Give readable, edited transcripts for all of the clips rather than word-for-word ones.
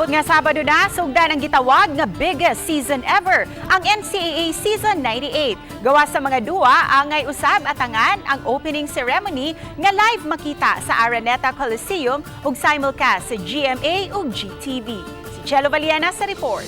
Naabot nga Sabado na, sugdan ang gitawag nga biggest season ever, ang NCAA Season 98. Gawa sa mga duwa, angay usab atangan ang opening ceremony nga live makita sa Araneta Coliseum ug simulcast sa GMA ug GTV. Si Chelo Valiana sa report.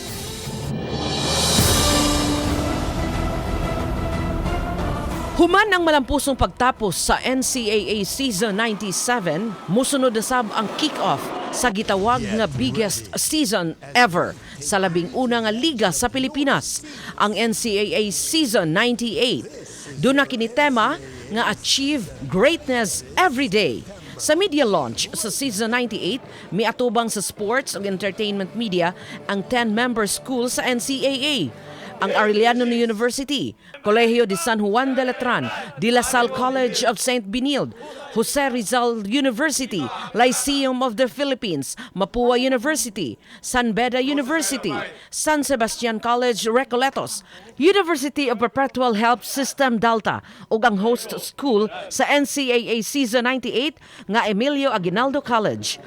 Human ang malampusong pagtapos sa NCAA Season 97, musunod na sab ang kick-off sa gitawag nga biggest season ever sa labing una nga liga sa Pilipinas, ang NCAA Season 98. Doon na kini tema nga Achieve Greatness Every Day. Sa media launch sa Season 98, miatubang sa sports ug entertainment media ang 10-member school sa NCAA. Ang Arellano University, Colegio de San Juan de Letran, De La Salle College of St. Benilde, Jose Rizal University, Lyceum of the Philippines, Mapua University, San Beda University, San Sebastian College Recoletos, University of Perpetual Health System Delta ug ang host school sa NCAA Season 98 nga Emilio Aguinaldo College.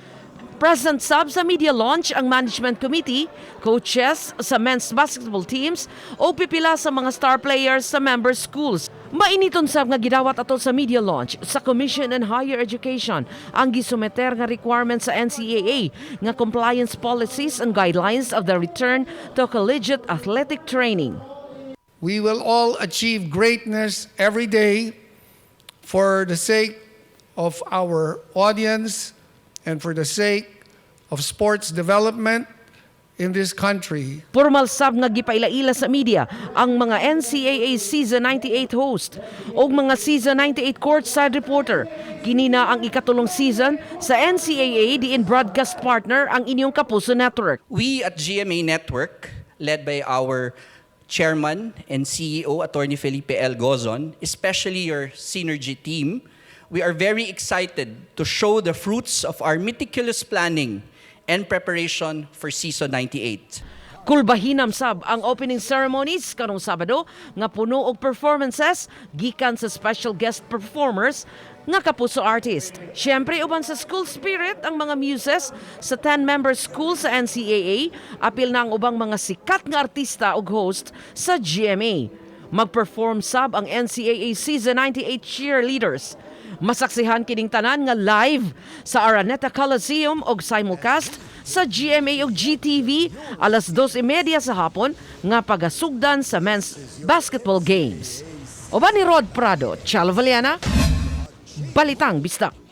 Present sub sa media launch ang management committee, coaches sa men's basketball teams o pipila sa mga star players sa member schools. Mainiton sab nga gidawat ato sa media launch sa Commission on Higher Education ang gisumeter nga requirements sa NCAA nga compliance policies and guidelines of the return to collegiate athletic training. We will all achieve greatness every day for the sake of our audience and for the sake of sports development in this country. Formal sab nga Gipaila-ila sa media ang mga NCAA Season 98 host o mga Season 98 courtside reporter. Kini na ang ikatulong season sa NCAA diin broadcast partner ang inyong Kapuso Network. We at GMA Network, led by our Chairman and CEO, Attorney Felipe L. Gozon, especially your Synergy team, we are very excited to show the fruits of our meticulous planning and preparation for Season 98. Kulbahinam sab ang opening ceremonies karong Sabado nga puno og performances gikan sa special guest performers nga Kapuso artist. Siyempre uban sa school spirit ang mga muses sa 10-member school sa NCAA, apil na ang ubang mga sikat nga artista ug host sa GMA. Mag-perform sab ang NCAA Season 98 cheerleaders. Masaksihan kining tanan nga live sa Araneta Coliseum og simulcast sa GMA ug GTV alas 2:30 sa hapon nga pagasugdan sa men's basketball games. Oba ni Rod Prado, Chalo Valiana, Balitang Bisdak.